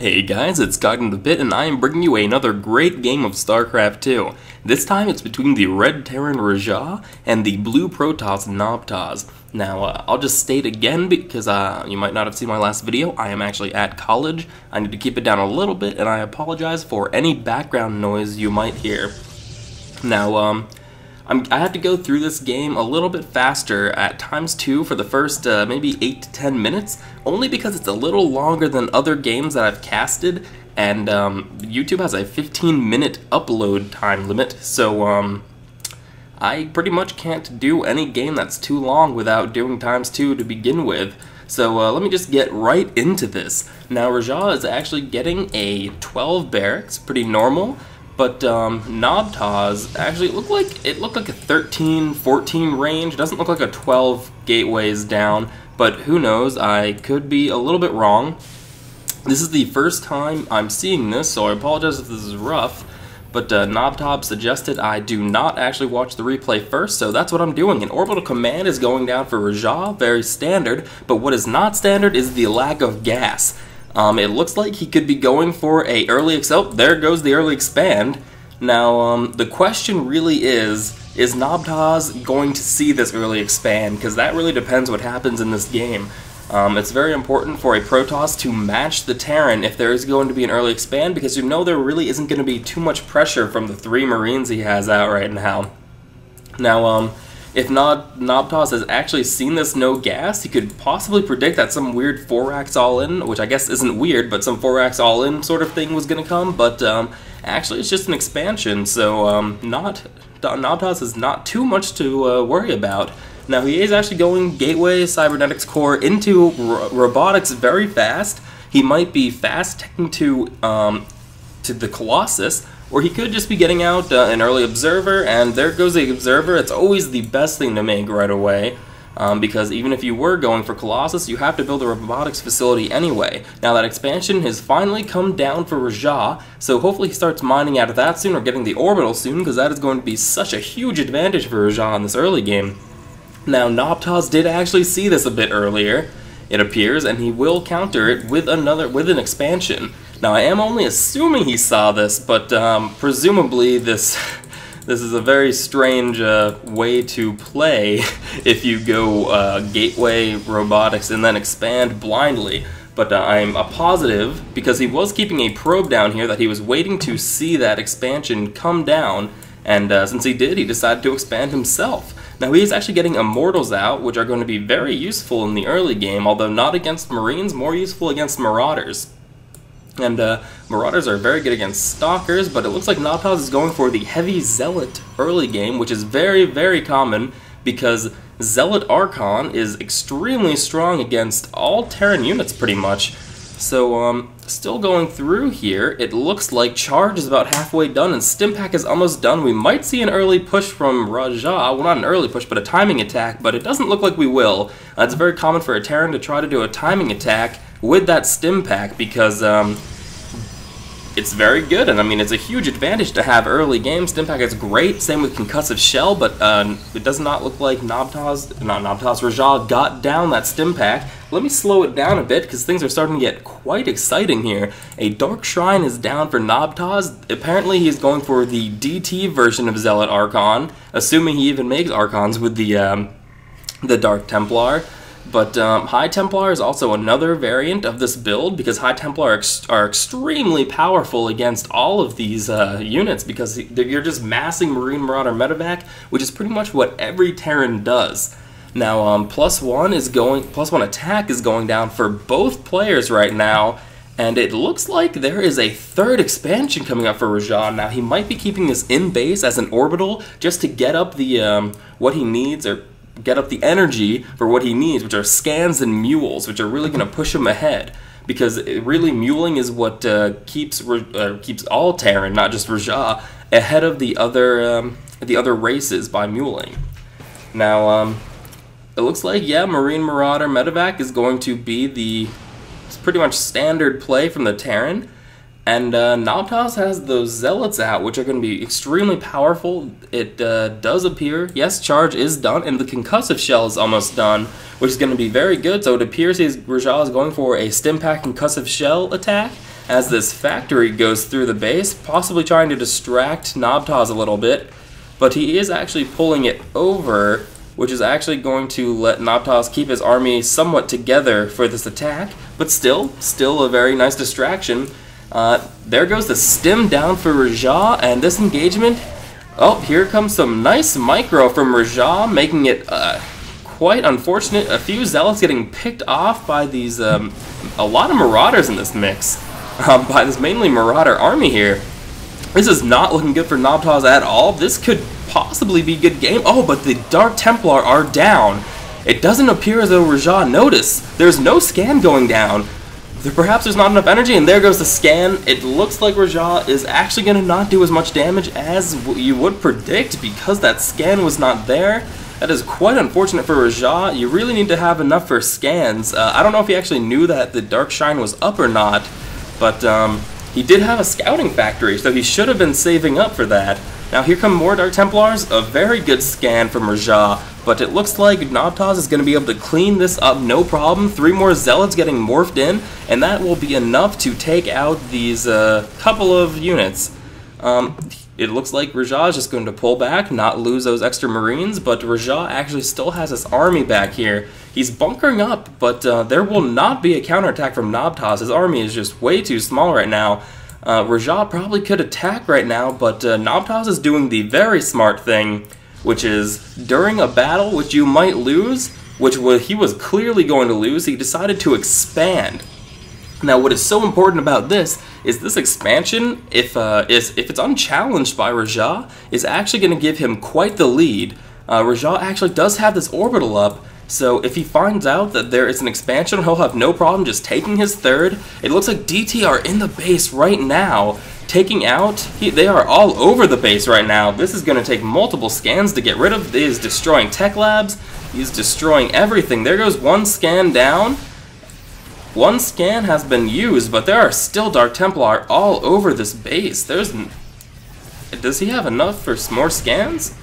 Hey guys, it's Cognitive Bit, and I am bringing you another great game of Starcraft 2. This time it's between the Red Terran Rajjah and the Blue Protoss Nobtozz. Now, I'll just state again, because you might not have seen my last video, I am actually at college. I need to keep it down a little bit, and I apologize for any background noise you might hear. Now, I have to go through this game a little bit faster at ×2 for the first maybe 8 to 10 minutes, only because it's a little longer than other games that I've casted, and YouTube has a 15-minute upload time limit, so I pretty much can't do any game that's too long without doing ×2 to begin with. So let me just get right into this. Now, Rajjah is actually getting a 12 barracks, pretty normal. But Nobtozz actually looked like a 13, 14 range. It doesn't look like a 12 gateways down, but who knows? I could be a little bit wrong. This is the first time I'm seeing this, so I apologize if this is rough. But Nobtozz suggested I do not actually watch the replay first, so that's what I'm doing. An orbital command is going down for Rajjah, very standard. But what is not standard is the lack of gas. It looks like he could be going for a early there goes the early expand. Now, the question really is Nobtozz going to see this early expand? Because that really depends what happens in this game. It's very important for a Protoss to match the Terran if there is going to be an early expand, because you know there really isn't going to be too much pressure from the 3 Marines he has out right now. Now, if Nobtozz has actually seen this no gas, he could possibly predict that some weird 4-racks all-in, which I guess isn't weird, but some 4-racks all-in sort of thing was going to come, but actually it's just an expansion, so Nobtozz has not too much to worry about. Now, he is actually going Gateway Cybernetics Core into robotics very fast. He might be fast-teching to the Colossus, or he could just be getting out an early observer, and there goes the observer. It's always the best thing to make right away, because even if you were going for Colossus, you have to build a robotics facility anyway. Now, that expansion has finally come down for Rajjah, so hopefully he starts mining out of that soon, or getting the orbital soon, because that is going to be such a huge advantage for Rajjah in this early game. Now, Nobtozz did actually see this a bit earlier, it appears, and he will counter it with an expansion. Now, I am only assuming he saw this, but presumably this is a very strange way to play if you go Gateway Robotics and then expand blindly. But I'm positive, because he was keeping a probe down here, that he was waiting to see that expansion come down, and since he did, he decided to expand himself. Now, he is actually getting Immortals out, which are going to be very useful in the early game, although not against Marines, more useful against Marauders. And Marauders are very good against Stalkers, but it looks like Nobtozz is going for the Heavy Zealot early game, which is very, very common, because Zealot Archon is extremely strong against all Terran units, pretty much. So, still going through here, it looks like Charge is about halfway done, and Stimpack is almost done. We might see an early push from Rajjah, well, not an early push, but a timing attack, but it doesn't look like we will. It's very common for a Terran to try to do a timing attack with that Stimpack, because it's very good, and I mean, it's a huge advantage to have early game. Stimpack is great, same with Concussive Shell, but it does not look like Rajjah got down that Stimpack. Let me slow it down a bit, because things are starting to get quite exciting here. A Dark Shrine is down for Nobtozz. Apparently he's going for the DT version of Zealot Archon, assuming he even makes Archons with the Dark Templar. But High Templar is also another variant of this build, because High Templar are extremely powerful against all of these units, because you're just massing Marine Marauder Medevac, which is pretty much what every Terran does. Now, +1 attack is going down for both players right now, and it looks like there is a 3rd expansion coming up for Rajjah. Now, he might be keeping this in base as an orbital just to get up the what he needs, or get up the energy for what he needs, which are scans and mules, which are really going to push him ahead. Because really, muling is what keeps all Terran, not just Rajjah, ahead of the other races by muling. Now, it looks like, yeah, Marine Marauder Medevac is going to be it's pretty much standard play from the Terran. And Nobtozz has those Zealots out, which are going to be extremely powerful. It does appear, yes, Charge is done, and the Concussive Shell is almost done, which is going to be very good. So it appears Rajjah is going for a Stimpack Concussive Shell attack. as this factory goes through the base, possibly trying to distract Nobtozz a little bit, but he is actually pulling it over, which is actually going to let Nobtozz keep his army somewhat together for this attack, but still a very nice distraction. There goes the stim down for Rajjah, and this engagement, oh, here comes some nice micro from Rajjah, making it quite unfortunate. A few zealots getting picked off by these, a lot of marauders in this mix. By this mainly marauder army here. This is not looking good for Nobtozz at all. This could possibly be a good game. Oh, but the Dark Templar are down. It doesn't appear as though Rajjah noticed. There's no scan going down. Perhaps there's not enough energy, and there goes the scan. It looks like Rajjah is actually going to not do as much damage as you would predict because that scan was not there. That is quite unfortunate for Rajjah. You really need to have enough for scans. I don't know if he actually knew that the Dark Shine was up or not. But he did have a scouting factory, so he should have been saving up for that. Now here come more Dark Templars, a very good scan from Rajjah, but it looks like Nobtozz is going to be able to clean this up no problem. 3 more Zealots getting morphed in, and that will be enough to take out these couple of units. It looks like Rajjah is just going to pull back, not lose those extra Marines, but Rajjah actually still has his army back here. He's bunkering up, but there will not be a counterattack from Nobtozz. His army is just way too small right now. Rajjah probably could attack right now, but Nobtozz is doing the very smart thing, which is during a battle which you might lose, he was clearly going to lose, he decided to expand. Now, what is so important about this is this expansion, if it's unchallenged by Rajjah, is actually going to give him quite the lead. Rajjah actually does have this orbital up, so if he finds out that there is an expansion, he'll have no problem just taking his third. It looks like DT are in the base right now, taking out, they are all over the base right now. This is going to take multiple scans to get rid of. He is destroying tech labs, he's destroying everything. There goes one scan down. One scan has been used, but there are still Dark Templar all over this base. Does he have enough for more scans?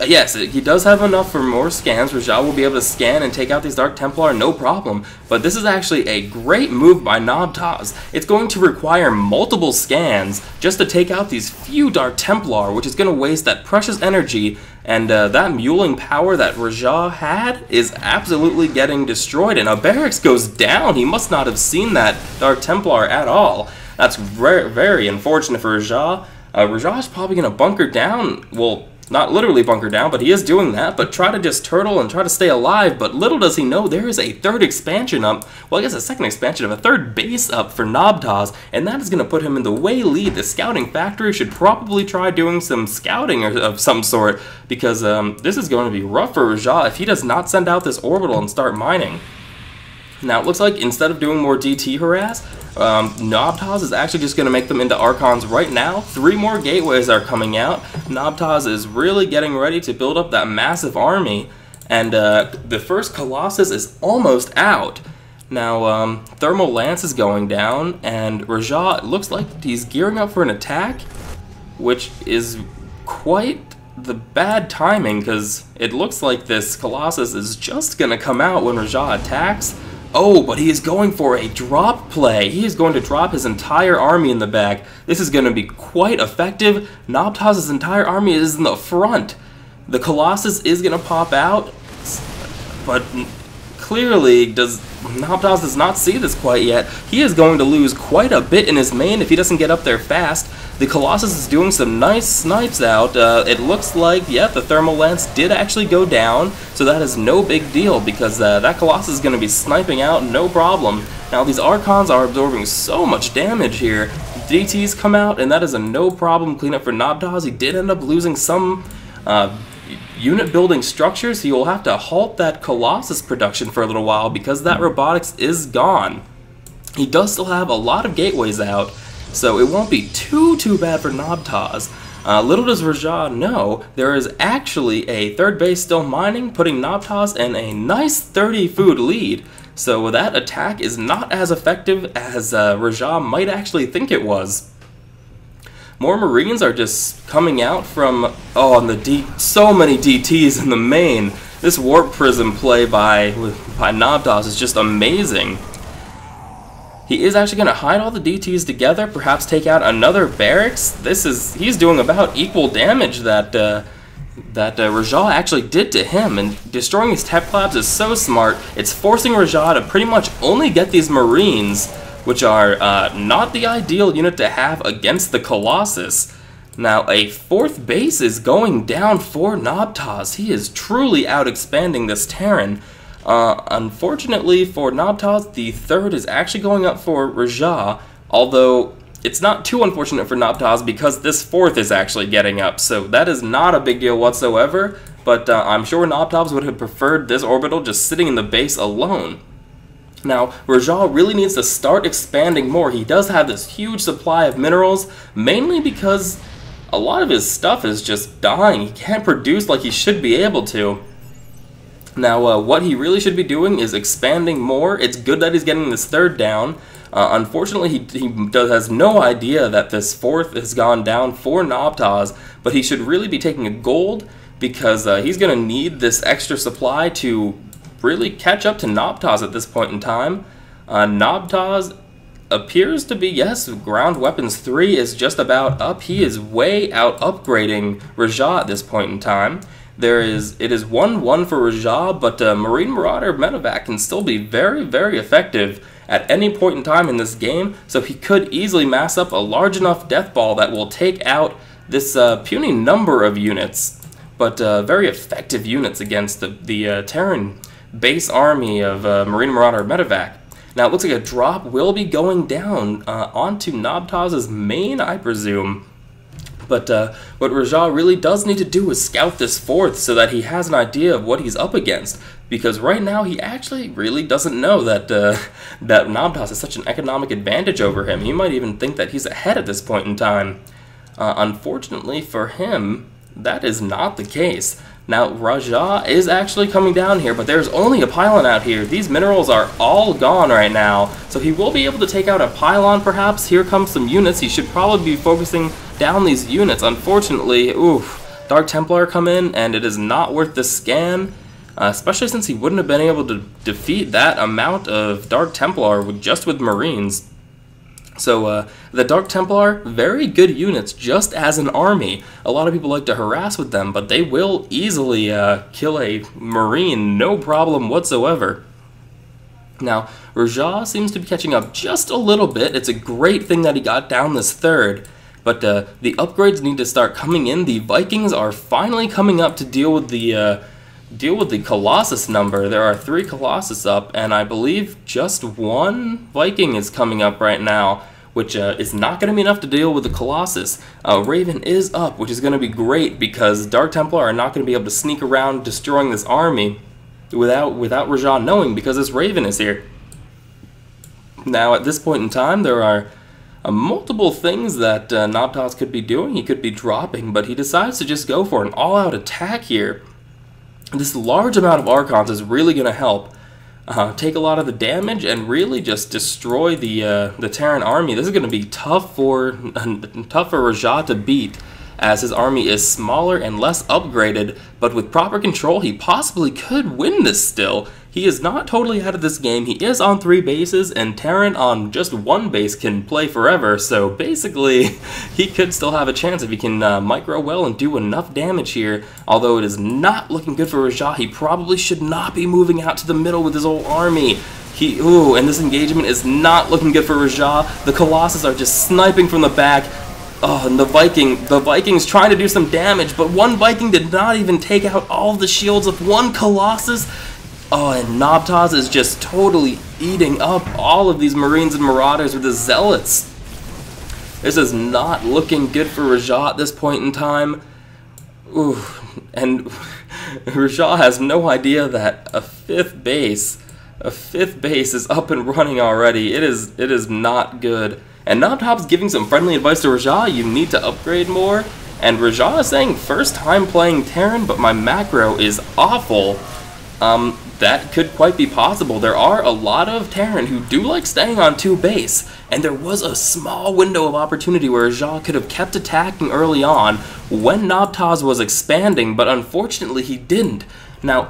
Yes, he does have enough for more scans. Rajjah will be able to scan and take out these Dark Templar, no problem. But this is actually a great move by Nobtozz. It's going to require multiple scans just to take out these few Dark Templar, which is going to waste that precious energy, and that muling power that Rajjah had is absolutely getting destroyed. And a barracks goes down. He must not have seen that Dark Templar at all. That's very, very unfortunate for Rajjah. Rajjah is probably going to bunker down. Well, not literally bunker down, but he is doing that, but try to just turtle and try to stay alive. But little does he know there is a third expansion up, well, I guess a second expansion of a third base up for Nobtozz, and that is going to put him in the way lead. The scouting factory should probably try doing some scouting of some sort, because this is going to be rough for Rajjah if he does not send out this orbital and start mining. Now, it looks like instead of doing more DT harass, Nobtozz is actually just going to make them into Archons right now. 3 more gateways are coming out. Nobtozz is really getting ready to build up that massive army, and the first Colossus is almost out. Now, Thermal Lance is going down, and Rajjah, it looks like he's gearing up for an attack, which is quite the bad timing, because it looks like this Colossus is just going to come out when Rajjah attacks. Oh, but he is going for a drop play. He is going to drop his entire army in the back. This is going to be quite effective. Nobtozz's entire army is in the front. The Colossus is going to pop out, but clearly Nobtozz does not see this quite yet. He is going to lose quite a bit in his main if he doesn't get up there fast. The Colossus is doing some nice snipes out. It looks like, yeah, the Thermal Lance did actually go down, so that is no big deal because that Colossus is going to be sniping out no problem. Now, these Archons are absorbing so much damage here. DTs come out, and that is a no problem cleanup for Nobtozz. He did end up losing some unit building structures. He will have to halt that Colossus production for a little while because that robotics is gone. He does still have a lot of gateways out, so it won't be too bad for Nobtozz. Little does Rajjah know, there is actually a third base still mining, putting Nobtozz in a nice 30 food lead. So that attack is not as effective as Rajjah might actually think it was. More Marines are just coming out from, oh, and so many DTs in the main. This Warp Prism play by Nobtozz is just amazing. He is actually going to hide all the DTs together, perhaps take out another barracks. He's doing about equal damage that Rajjah actually did to him, and destroying these tech labs is so smart. It's forcing Rajjah to pretty much only get these Marines, which are not the ideal unit to have against the Colossus. Now, a 4th base is going down for Nobtozz. He is truly out-expanding this Terran. Unfortunately for Nobtozz, the 3rd is actually going up for Rajjah, although it's not too unfortunate for Nobtozz because this 4th is actually getting up, so that is not a big deal whatsoever, but I'm sure Nobtozz would have preferred this orbital just sitting in the base alone. Now, Rajjah really needs to start expanding more. He does have this huge supply of minerals, mainly because a lot of his stuff is just dying. He can't produce like he should be able to. Now, what he really should be doing is expanding more. It's good that he's getting this 3rd down. Unfortunately, he has no idea that this 4th has gone down for Nobtozz, but he should really be taking a gold because he's going to need this extra supply to really catch up to Nobtozz at this point in time. Nobtozz appears to be, yes, ground weapons 3 is just about up. He is way out upgrading Rajjah at this point in time. It is 1-1 for Rajjah, but Marine Marauder Medevac can still be very, very effective at any point in time in this game, so he could easily mass up a large enough death ball that will take out this puny number of units, but very effective units against the Terran base army of Marine Marauder Medevac. Now, it looks like a drop will be going down onto Nobtozz's main, I presume. But what Rajjah really does need to do is scout this 4th so that he has an idea of what he's up against. Because right now, he actually really doesn't know that that Nobtozz has such an economic advantage over him. He might even think that he's ahead at this point in time. Unfortunately for him, that is not the case. Now, Rajjah is actually coming down here, but there's only a pylon out here. These minerals are all gone right now, so he will be able to take out a pylon, perhaps. Here comes some units. He should probably be focusing down these units. Unfortunately, Dark Templar come in, and it is not worth the scan, especially since he wouldn't have been able to defeat that amount of Dark Templar just with Marines. So, the Dark Templar, very good units, just as an army. A lot of people like to harass with them, but they will easily kill a Marine, no problem whatsoever. Now, Rajjah seems to be catching up just a little bit. It's a great thing that he got down this 3rd, but the upgrades need to start coming in. The Vikings are finally coming up to deal with the Colossus number. There are 3 Colossus up, and I believe just 1 Viking is coming up right now, which is not going to be enough to deal with the Colossus. Raven is up, which is going to be great because Dark Templar are not going to be able to sneak around destroying this army without Rajjah knowing, because this Raven is here. Now, at this point in time, there are multiple things that Nobtozz could be doing. He could be dropping, but he decides to just go for an all-out attack here. This large amount of Archons is really going to help take a lot of the damage and really just destroy the Terran army. This is going to be tough for Rajjah to beat, as his army is smaller and less upgraded, but with proper control he possibly could win this still. He is not totally out of this game. He is on 3 bases, and Terran on just 1 base can play forever, so basically he could still have a chance if he can micro well and do enough damage here. Although it is not looking good for Rajjah. He probably should not be moving out to the middle with his whole army. And this engagement is not looking good for Rajjah. The Colossus are just sniping from the back. Oh, and the Vikings trying to do some damage, but 1 Viking did not even take out all the shields of 1 Colossus. Oh, and Nobtozz is just totally eating up all of these Marines and Marauders with his Zealots. This is not looking good for Rajjah at this point in time. Ooh, and Rajjah has no idea that a fifth base is up and running already. It is not good. And Nobtozz giving some friendly advice to Rajjah. You need to upgrade more. And Rajjah is saying, first time playing Terran, but my macro is awful. That could quite be possible. There are a lot of Terran who do like staying on 2 base, and there was a small window of opportunity where Rajjah could have kept attacking early on when Nobtozz was expanding, but unfortunately he didn't. Now,